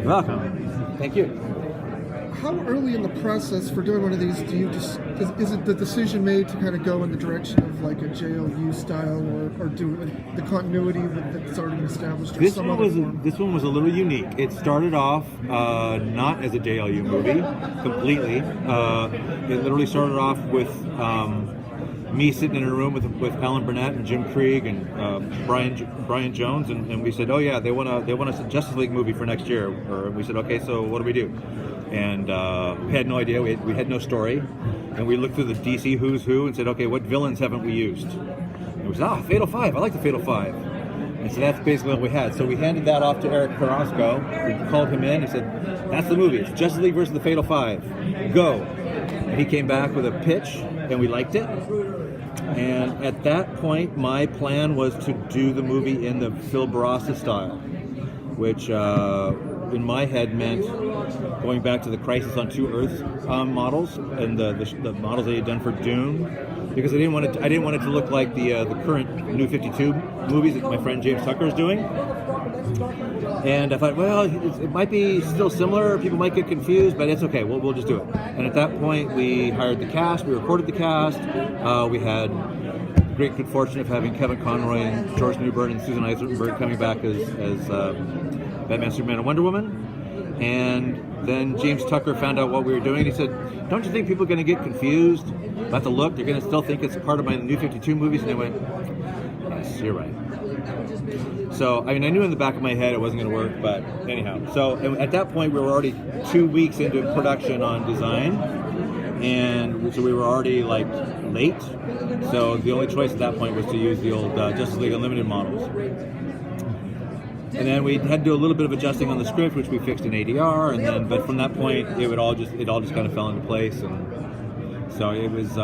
You're welcome. Thank you. How early in the process for doing one of these do you just is it the decision made to kind of go in the direction of like a JLU style or do it with the continuity that's already been established? Or This some one other was form? this one was a little unique. It started off not as a JLU movie completely. It literally started off with me sitting in a room with Alan Burnett and Jim Krieg and Brian Jones, and we said, oh yeah, they want a Justice League movie for next year. Or we said, okay, so what do we do? And we had no idea. We had no story, and we looked through the DC Who's Who and said, okay, what villains haven't we used? And we said, Fatal Five. I like the Fatal Five. And so that's basically what we had. So we handed that off to Eric Carrasco. We called him in. He said, that's the movie. It's Justice League versus the Fatal Five. Go. And he came back with a pitch, and we liked it. And at that point, my plan was to do the movie in the Phil Barassa style, which in my head meant going back to the Crisis on Two Earths models and the models they had done for Dune, because I didn't want it to look like the current New 52 movies that my friend James Tucker is doing. And I thought, well, it might be still similar. People might get confused, but it's okay. We'll just do it. And at that point, we hired the cast. We recorded the cast. We had great good fortune of having Kevin Conroy and George Newbern and Susan Eisenberg coming back as Batman, Superman, and Wonder Woman. And then James Tucker found out what we were doing. He said, don't you think people are going to get confused about the look? They're going to still think it's part of my New 52 movies. And I went, yes, you're right. So, I mean, I knew in the back of my head it wasn't going to work, but anyhow. So, at that point, we were already 2 weeks into production on design, and so we were already, like, late. So, the only choice at that point was to use the old Justice League Unlimited models. And then we had to do a little bit of adjusting on the script, which we fixed in ADR, but from that point, it all just kind of fell into place, and so it was,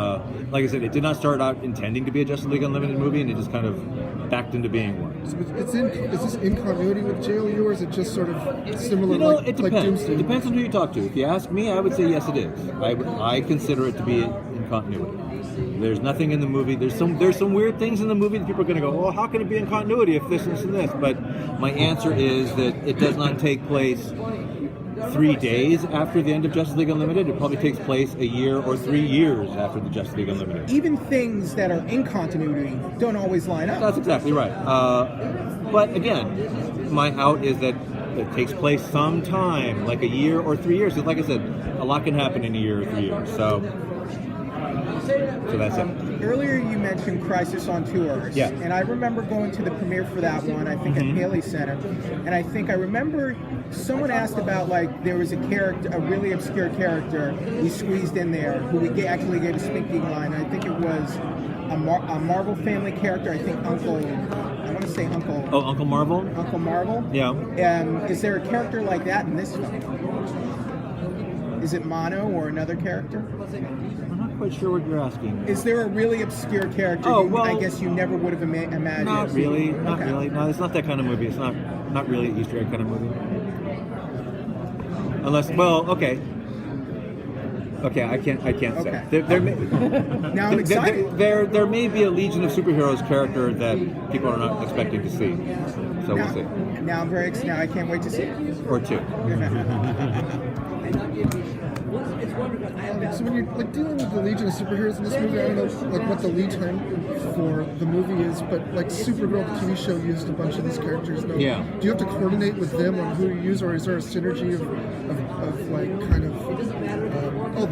like I said, it did not start out intending to be a Justice League Unlimited movie, and it just kind of backed into being one. So is this in continuity with JLU, or is it just sort of similar, It depends. like Doomsday? It depends on who you talk to. If you ask me, I would say yes, it is. I consider it to be in continuity. There's nothing in the movie. There's some weird things in the movie that people are going to go, well, how can it be in continuity if this and this? But my answer is that it does not take place 3 days after the end of Justice League Unlimited. It probably takes place a year or 3 years after the Justice League Unlimited. Even things that are in continuity don't always line up. That's exactly right. But again, my out is that it takes place sometime, like a year or 3 years. Because like I said, a lot can happen in a year or 3 years. So that's it. Earlier you mentioned Crisis on Two Earths. Yeah. And I remember going to the premiere for that one, I think at Paley Center. And I think I remember someone asked about, like, there was a character, a really obscure character we squeezed in there who we actually gave a speaking line. I think it was a Marvel family character. I think I want to say Uncle. Oh, Uncle Marvel? Uncle Marvel? Yeah. Is there a character like that in this film? Is it Mono or another character? I'm not quite sure what you're asking. Is there a really obscure character I guess you never would have imagined? Not really. Not Okay. really. No, it's not that kind of movie. It's not really an Easter egg kind of movie. Unless, well, okay. Okay, I can't Okay. say. There may, Now I'm excited. there may be a Legion of Superheroes character that people are not expecting to see. So we'll see. Now I'm very excited. Now I can't wait to see it. Or two. So when you're like dealing with the Legion of Superheroes in this movie, I don't know like what the lead time for the movie is, but like Supergirl, the TV show, used a bunch of these characters. Now, Yeah. do you have to coordinate with them on who you use, or is there a synergy of like kind of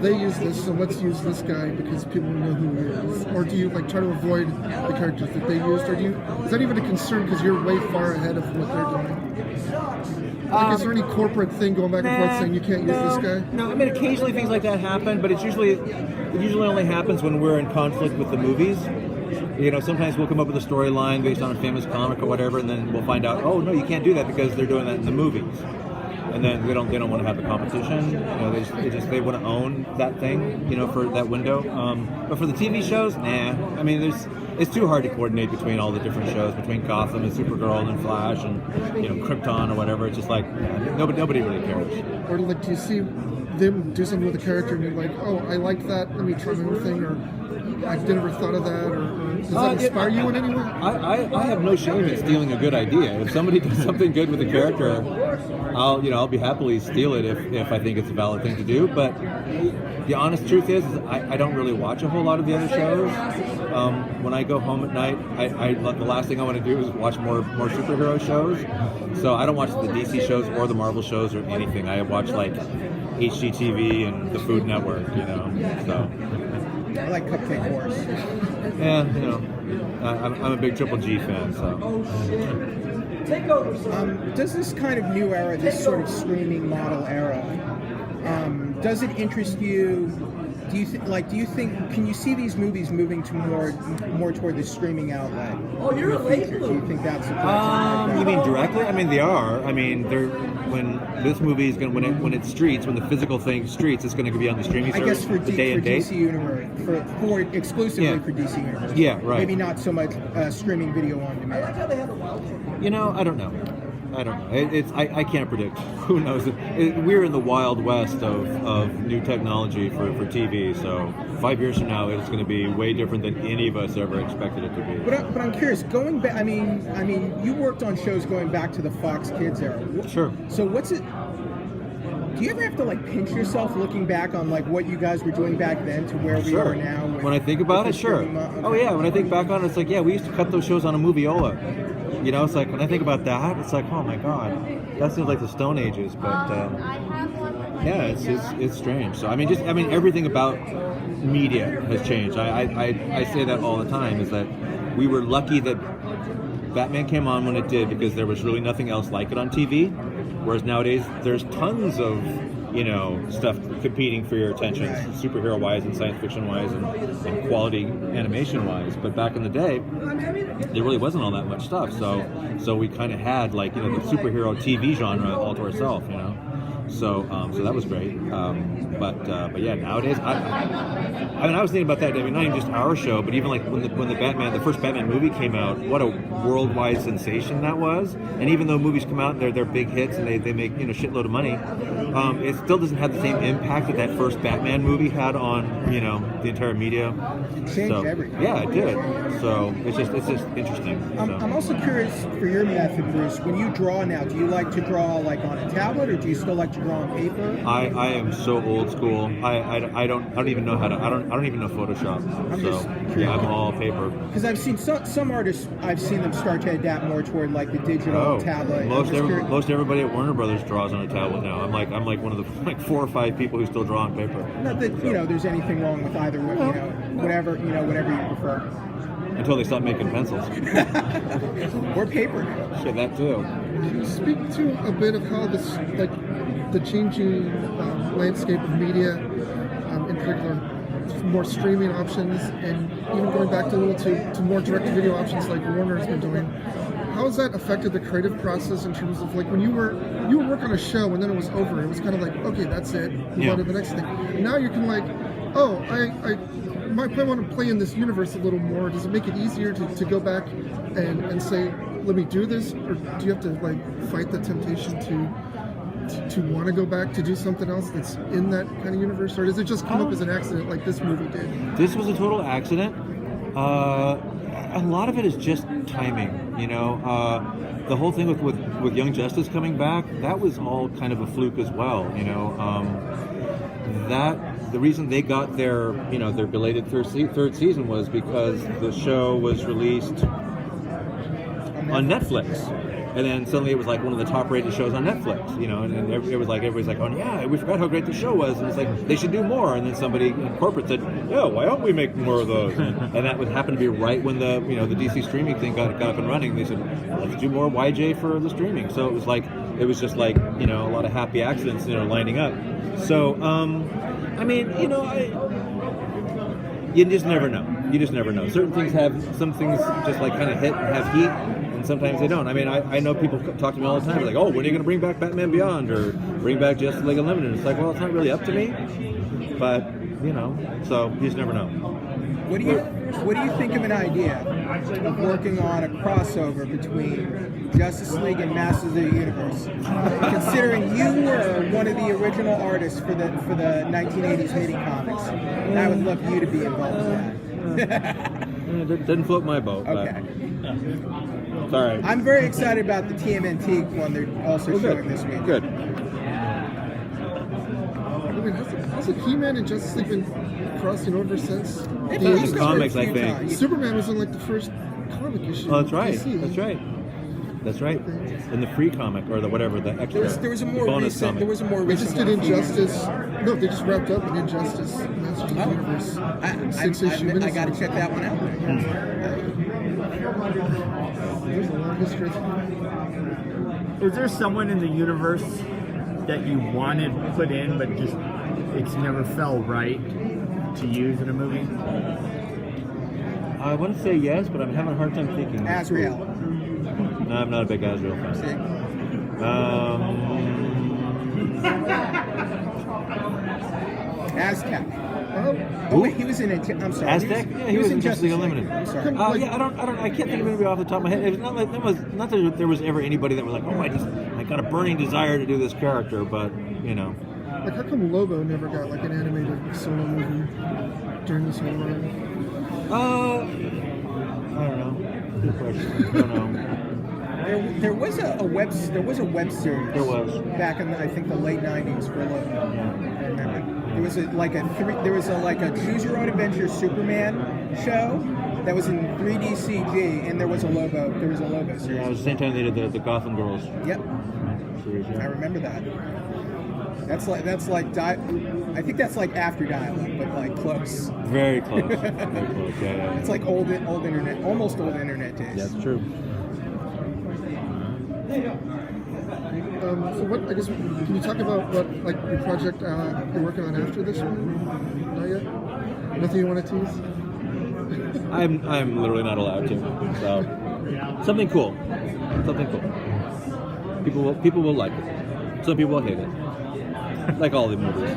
they use this, so let's use this guy because people know who he is? Or do you like try to avoid the characters that they used, or is that even a concern because you're way far ahead of what they're doing? Like, is there any corporate thing going back and forth saying you can't use this guy? No, I mean occasionally things like that happen, but it usually only happens when we're in conflict with the movies. You know, sometimes we'll come up with a storyline based on a famous comic or whatever, and then we'll find out, oh no, you can't do that because they're doing that in the movies. And then they don't want to have the competition. You know, they want to own that thing, you know, for that window. But for the TV shows, nah. I mean, it's too hard to coordinate between all the different shows, between Gotham and Supergirl and Flash and Krypton or whatever. It's just like nobody really cares. Or like, do you see them do something with a character and you're like, oh, I like that. Let me try my own thing, or I never thought of that, or does that inspire you in any way? I have no shame in stealing a good idea. If somebody does something good with a character, I'll be happily steal it if I think it's a valid thing to do. But the honest truth is I don't really watch a whole lot of the other shows. When I go home at night, the last thing I want to do is watch more superhero shows. So I don't watch the DC shows or the Marvel shows or anything. I watch like HGTV and the Food Network, So I like Cupcake Wars. yeah, I'm a big Triple G fan. So does this kind of new era, this sort of streaming model era, does it interest you? Do you think? Can you see these movies moving to more toward the streaming outlet? Oh, you're a late. Do you think that's? You mean directly? I mean, they are. I mean, when this movie is going when it streets, when the physical thing streets, it's going to be on the streaming service. I guess for DC Universe, for exclusively for DC Universe. Yeah, right. Maybe not so much streaming video on demand. I don't know. I can't predict. Who knows? We're in the wild west of new technology for TV. So 5 years from now, it's going to be way different than any of us ever expected it to be. But I'm curious. Going back, I mean, you worked on shows going back to the Fox Kids era. Sure. So what's it? Do you ever have to pinch yourself looking back on what you guys were doing back then to where we are now? When I think about it, sure. Okay. Oh yeah, when I think back on it, it's we used to cut those shows on a movieola. It's when I think about that, it's oh my god, that seems like the Stone Ages. But yeah, it's strange. So everything about media has changed. I say that all the time. Is that we were lucky that Batman came on when it did because there was really nothing else like it on TV. Whereas nowadays there's tons of stuff competing for your attention, superhero wise and science fiction wise and quality animation wise. But back in the day, there really wasn't all that much stuff. So we kind of had the superhero TV genre all to ourselves, So that was great. But yeah, nowadays, I was thinking about that. Not even just our show, but even when the first Batman movie came out, what a worldwide sensation that was. And even though movies come out and they're big hits and they make shitload of money, it still doesn't have the same impact that first Batman movie had on the entire media. It changed everything. Yeah, it did. So it's just interesting. I'm also curious for your method, Bruce. When you draw now, do you like to draw on a tablet, or do you still like to draw on paper? I am so old school. I don't even know how to. I don't even know Photoshop. I'm all paper. Because I've seen some artists. I've seen them start to adapt more toward the digital tablet. Most everybody at Warner Brothers draws on a tablet now. I'm like one of the 4 or 5 people who still draw on paper. Not that there's anything wrong with either. Whatever you prefer. Until they stop making pencils. Or paper. Shit, that too. Can you speak to a bit of how this, the changing landscape of media, in particular, more streaming options, and even going back to more direct-to-video options like Warner has been doing, how has that affected the creative process in terms of when you would work on a show and then it was over, it was kind of okay, that's it, move on to the next thing. And now you can I might want to play in this universe a little more. Does it make it easier to go back and say, let me do this, or do you have to fight the temptation to want to go back to do something else that's in that kind of universe, or does it just come up as an accident like this movie did? This was a total accident. A lot of it is just timing. The whole thing with Young Justice coming back, that was all kind of a fluke as well. The reason they got their belated third season was because the show was released on Netflix, and then suddenly it was one of the top-rated shows on Netflix, and it was everybody's oh yeah, we forgot how great the show was, and it's they should do more, and then somebody in corporate said, yeah, why don't we make more of those? And that would happen to be right when the the DC streaming thing got up and running. They said, let's do more YJ for the streaming. So it was just a lot of happy accidents lining up. So you just never know. Some things just kind of hit and have heat, and sometimes they don't. I know people talk to me all the time, when are you going to bring back Batman Beyond or bring back Justice League Unlimited? It's well, it's not really up to me, but so you just never know. What do you think of an idea of working on a crossover between Justice League and Masters of the Universe? Considering you were one of the original artists for the 1980s mini comics, and I would love you to be involved in that. It didn't float my boat. Okay. But it's all right. I'm very excited about the TMNT one they're also showing this week. Good. I mean, hasn't He-Man and Justice League been crossing over since? They've the been In comics, I think. times. Superman was in like the first comic issue. Oh, that's right. DC. That's right. That's right. In the free comic or the whatever the extra. There was a more bonus recent. comic. There was a more They recent. just did one a few years ago. Injustice. No, they just wrapped up an Injustice Masters of the Universe. I Six-issue got to miniseries. check that one out. There's a long history. Is there someone in the universe that you wanted put in, but just it's never felt right to use in a movie? I want to say yes, but I'm having a hard time thinking. Azrael. No, I'm not a big Azrael fan. See? Aztec. Oh wait, he was in it. I'm sorry. Aztec? Yeah, he was in Justice League League. Unlimited. I'm sorry. Yeah, I can't think of anybody off the top of my head. It's not like not that there was ever anybody that was like, oh, I got a burning desire to do this character, but you know. Like, how come Lobo never got like an animated solo movie during this whole run? I don't know. Good question. I don't know. There was a web series. There was. Back in I think the late '90s for Lobo. I remember. There was a Choose Your Own Adventure Superman show that was in 3D CG, and there was a Lobo series. Yeah, it was the same time they did the Gotham Girls Yep, series. I Yeah. remember that. I think that's like after dial-up, but like close. Very close. Very close. Yeah. It's like old internet, almost old internet days. That's true. So what? I guess can you talk about what like your project you're working on after this one? Not yet. Nothing you want to tease? I'm literally not allowed to. So something cool. Something cool. People will like it. Some people will hate it. Like all the movies.